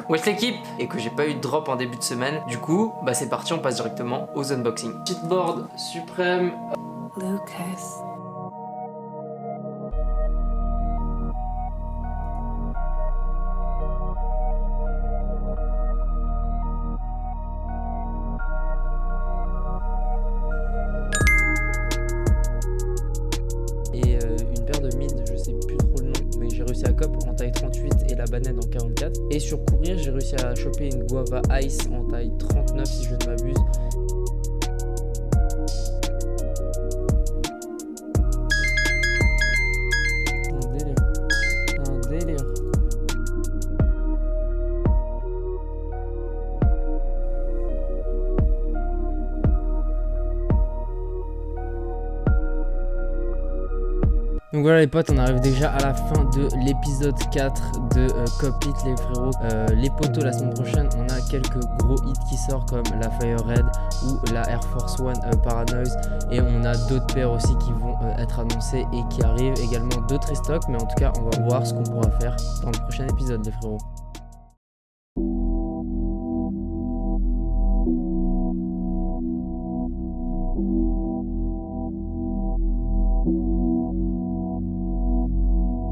Wesh l'équipe, et que j'ai pas eu de drop en début de semaine, du coup, bah c'est parti, on passe directement aux unboxings. Cheatboard suprême. Lucas. Et une paire de mid, je sais plus trop le nom, mais j'ai réussi à cop en taille 38 et la banette en 44. Et sur courir, j'ai réussi à choper une guava ice en taille 39 si je ne m'abuse. Un délire. Un délire. Donc voilà les potes, on arrive déjà à la fin de l'épisode 4 de Cop It les frérots. Les potos, la semaine prochaine, on a quelques gros hits qui sortent comme la Fire Red ou la Air Force One Paranoise. Et on a d'autres paires aussi qui vont être annoncées et qui arrivent. Également d'autres restocks, mais en tout cas on va voir ce qu'on pourra faire dans le prochain épisode les frérots.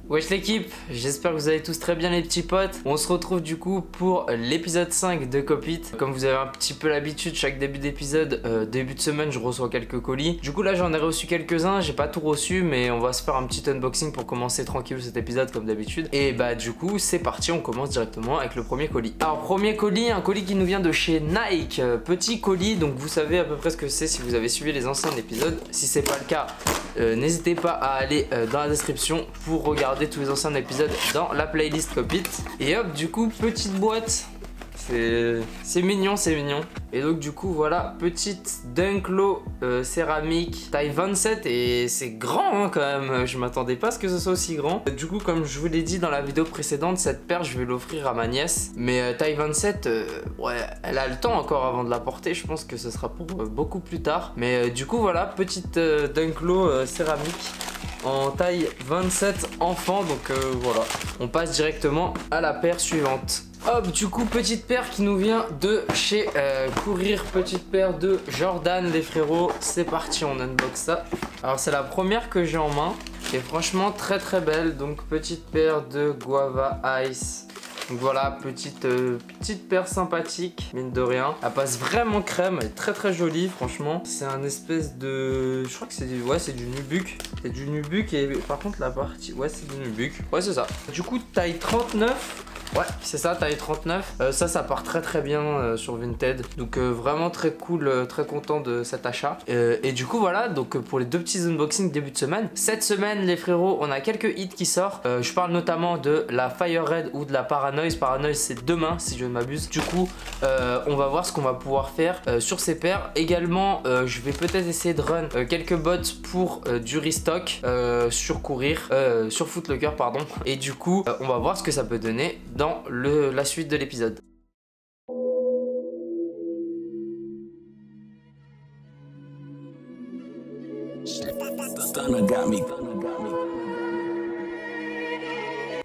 Wesh l'équipe, j'espère que vous allez tous très bien les petits potes. On se retrouve du coup pour l'épisode 5 de Cop It. Comme vous avez un petit peu l'habitude, chaque début d'épisode, début de semaine, je reçois quelques colis. Du coup là j'en ai reçu quelques-uns, j'ai pas tout reçu, mais on va se faire un petit unboxing pour commencer tranquille cet épisode comme d'habitude. Et bah du coup c'est parti, on commence directement avec le premier colis. Alors premier colis, un colis qui nous vient de chez Nike. Petit colis, donc vous savez à peu près ce que c'est si vous avez suivi les anciens épisodes. Si c'est pas le cas, n'hésitez pas à aller dans la description pour regarder tous les anciens épisodes dans la playlist Cop It. Et hop, du coup, petite boîte. C'est mignon, c'est mignon. Et donc du coup voilà, petite Dunklo céramique taille 27 et c'est grand hein, quand même. Je m'attendais pas à ce que ce soit aussi grand. Du coup comme je vous l'ai dit dans la vidéo précédente, cette paire je vais l'offrir à ma nièce. Mais taille 27, ouais, elle a le temps encore avant de la porter. Je pense que ce sera pour beaucoup plus tard. Mais du coup voilà, petite Dunklo céramique en taille 27 enfant. Donc voilà, on passe directement à la paire suivante. Hop, du coup, petite paire qui nous vient de chez Courir, petite paire de Jordan, les frérots. C'est parti, on unbox ça. Alors, c'est la première que j'ai en main. Et franchement, très très belle. Donc, petite paire de Guava Ice. Donc voilà, petite paire sympathique, mine de rien. Elle passe vraiment crème, elle est très très jolie, franchement. C'est un espèce de... Je crois que c'est du... Ouais, c'est du nubuck. C'est du nubuck et par contre, la partie... Ouais, c'est du nubuck. Ouais, c'est ça. Du coup, taille 39. Ouais, c'est ça, taille 39. Ça part très très bien sur Vinted. Donc vraiment très cool, très content de cet achat. Et du coup voilà, donc pour les deux petits unboxings début de semaine. Cette semaine les frérots, on a quelques hits qui sortent. Je parle notamment de la Fire Red ou de la Paranoise. Paranoise c'est demain si je ne m'abuse. Du coup on va voir ce qu'on va pouvoir faire sur ces paires. Également je vais peut-être essayer de run quelques bots pour du restock sur Courir, sur Footlocker pardon. Et du coup on va voir ce que ça peut donner dans la suite de l'épisode.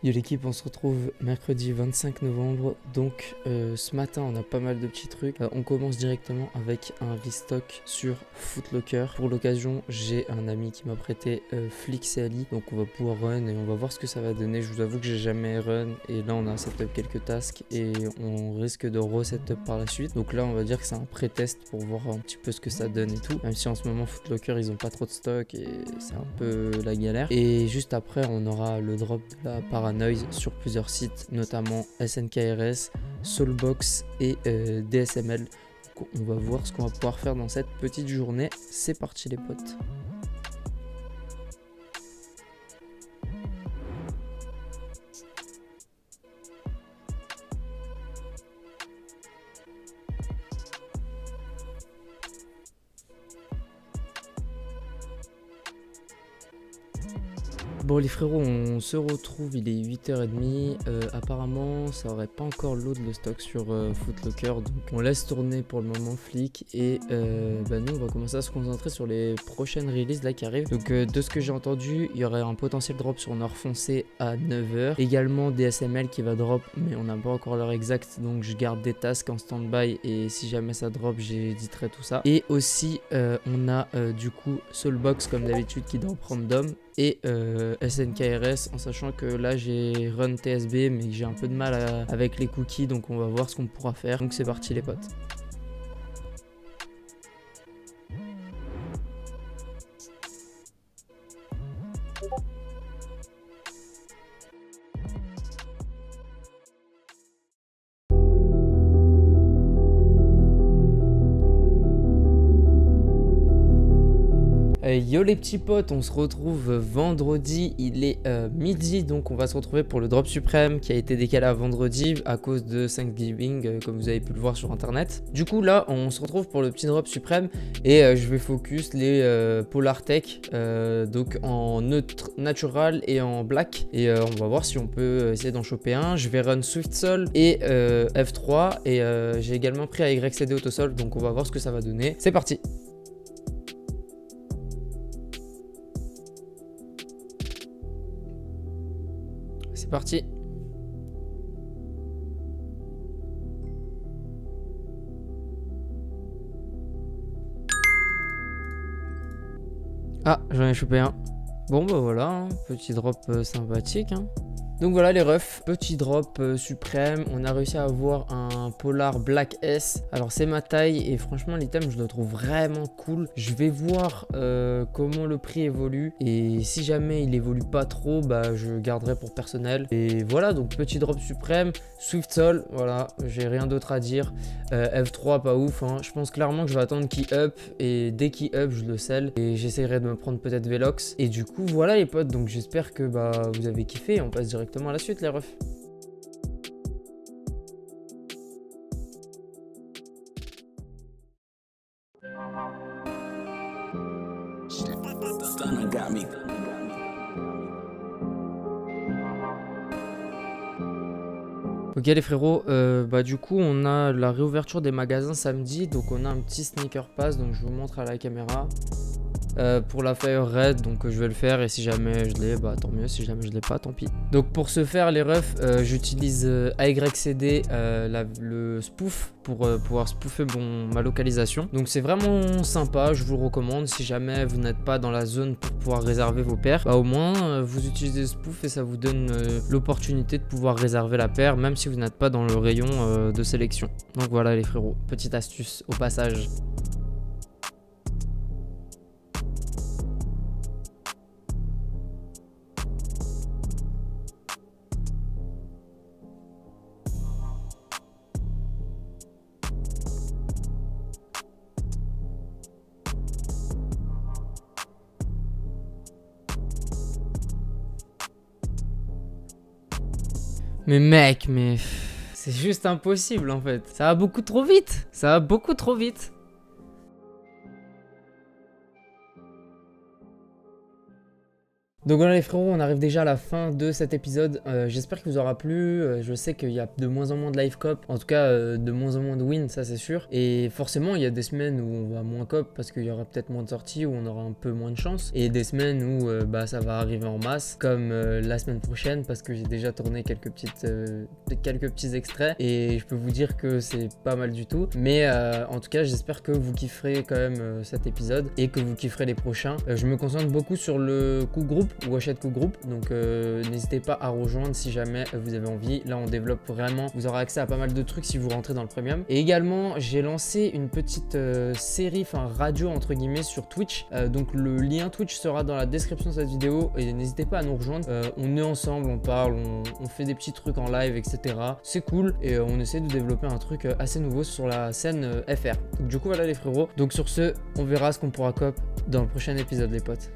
Yo l'équipe, on se retrouve mercredi 25 novembre, donc ce matin on a pas mal de petits trucs. On commence directement avec un restock sur Footlocker. Pour l'occasion, j'ai un ami qui m'a prêté Flix et Ali, donc on va pouvoir run et on va voir ce que ça va donner. Je vous avoue que j'ai jamais run et là on a setup quelques tasks et on risque de resetup par la suite. Donc là on va dire que c'est un pré-test pour voir un petit peu ce que ça donne et tout. Même si en ce moment Footlocker ils ont pas trop de stock et c'est un peu la galère. Et juste après on aura le drop de la Paranoise sur plusieurs sites, notamment SNKRS, Soulbox et DSML. Donc on va voir ce qu'on va pouvoir faire dans cette petite journée. C'est parti les potes. Bon les frérots, on se retrouve, il est 8h30. Apparemment ça aurait pas encore load le stock sur Footlocker, donc on laisse tourner pour le moment Flick. Et nous on va commencer à se concentrer sur les prochaines releases là qui arrivent. Donc de ce que j'ai entendu, il y aurait un potentiel drop sur Nord Foncé à 9h. Également DSML qui va drop, mais on n'a pas encore l'heure exacte, donc je garde des tasks en stand-by et si jamais ça drop j'éditerai tout ça. Et aussi on a du coup Soulbox comme d'habitude qui drop random et SNKRS, en sachant que là j'ai run TSB mais que j'ai un peu de mal avec les cookies, donc on va voir ce qu'on pourra faire. Donc c'est parti les potes. Yo les petits potes, on se retrouve vendredi, il est midi, donc on va se retrouver pour le drop suprême qui a été décalé à vendredi à cause de Thanksgiving, comme vous avez pu le voir sur internet. Du coup là on se retrouve pour le petit drop suprême et je vais focus les Polar Tech, donc en neutre natural et en black, et on va voir si on peut essayer d'en choper un. Je vais run SwiftSol et F3 et j'ai également pris AYCD Autosol, donc on va voir ce que ça va donner. C'est parti. C'est parti. Ah, j'en ai chopé un. Bon bah voilà, hein, petit drop sympathique. Hein. Donc voilà les refs, petit drop suprême, on a réussi à avoir un Polar Black S. Alors c'est ma taille et franchement l'item je le trouve vraiment cool. Je vais voir comment le prix évolue et si jamais il évolue pas trop, bah je garderai pour personnel. Et voilà, donc petit drop suprême, SwiftSol, voilà, j'ai rien d'autre à dire. F3 pas ouf, hein. Je pense clairement que je vais attendre qu'il up et dès qu'il up je le sell et j'essaierai de me prendre peut-être Velox. Et du coup voilà les potes, donc j'espère que bah vous avez kiffé, on passe directement à la suite les refs. Ok les frérots, du coup on a la réouverture des magasins samedi, donc on a un petit sneaker pass, donc je vous montre à la caméra. Pour la Fire Red, donc je vais le faire et si jamais je l'ai, bah tant mieux, si jamais je l'ai pas, tant pis. Donc pour ce faire les refs, j'utilise AYCD, le spoof pour pouvoir spoofer ma localisation. Donc c'est vraiment sympa, je vous le recommande. Si jamais vous n'êtes pas dans la zone pour pouvoir réserver vos paires, bah au moins vous utilisez le spoof et ça vous donne l'opportunité de pouvoir réserver la paire même si vous n'êtes pas dans le rayon de sélection. Donc voilà les frérots, petite astuce au passage. Mais mec, mais c'est juste impossible en fait. Ça va beaucoup trop vite. Ça va beaucoup trop vite. Donc voilà les frérots, on arrive déjà à la fin de cet épisode. J'espère qu'il vous aura plu. Je sais qu'il y a de moins en moins de live cop, en tout cas de moins en moins de win, ça c'est sûr. Et forcément il y a des semaines où on va moins cop parce qu'il y aura peut-être moins de sorties, où on aura un peu moins de chance. Et des semaines où ça va arriver en masse, comme la semaine prochaine, parce que j'ai déjà tourné quelques petits extraits. Et je peux vous dire que c'est pas mal du tout. Mais en tout cas j'espère que vous kifferez quand même cet épisode et que vous kifferez les prochains. Je me concentre beaucoup sur le coup groupe, Washed Cook Group, donc n'hésitez pas à rejoindre si jamais vous avez envie. Là on développe vraiment, vous aurez accès à pas mal de trucs si vous rentrez dans le premium. Et également j'ai lancé une petite série, enfin radio entre guillemets, sur Twitch, donc le lien Twitch sera dans la description de cette vidéo et n'hésitez pas à nous rejoindre. On est ensemble, on parle, on fait des petits trucs en live, etc. C'est cool et on essaie de développer un truc assez nouveau sur la scène FR. Donc, du coup voilà les frérots, donc sur ce on verra ce qu'on pourra cop dans le prochain épisode les potes.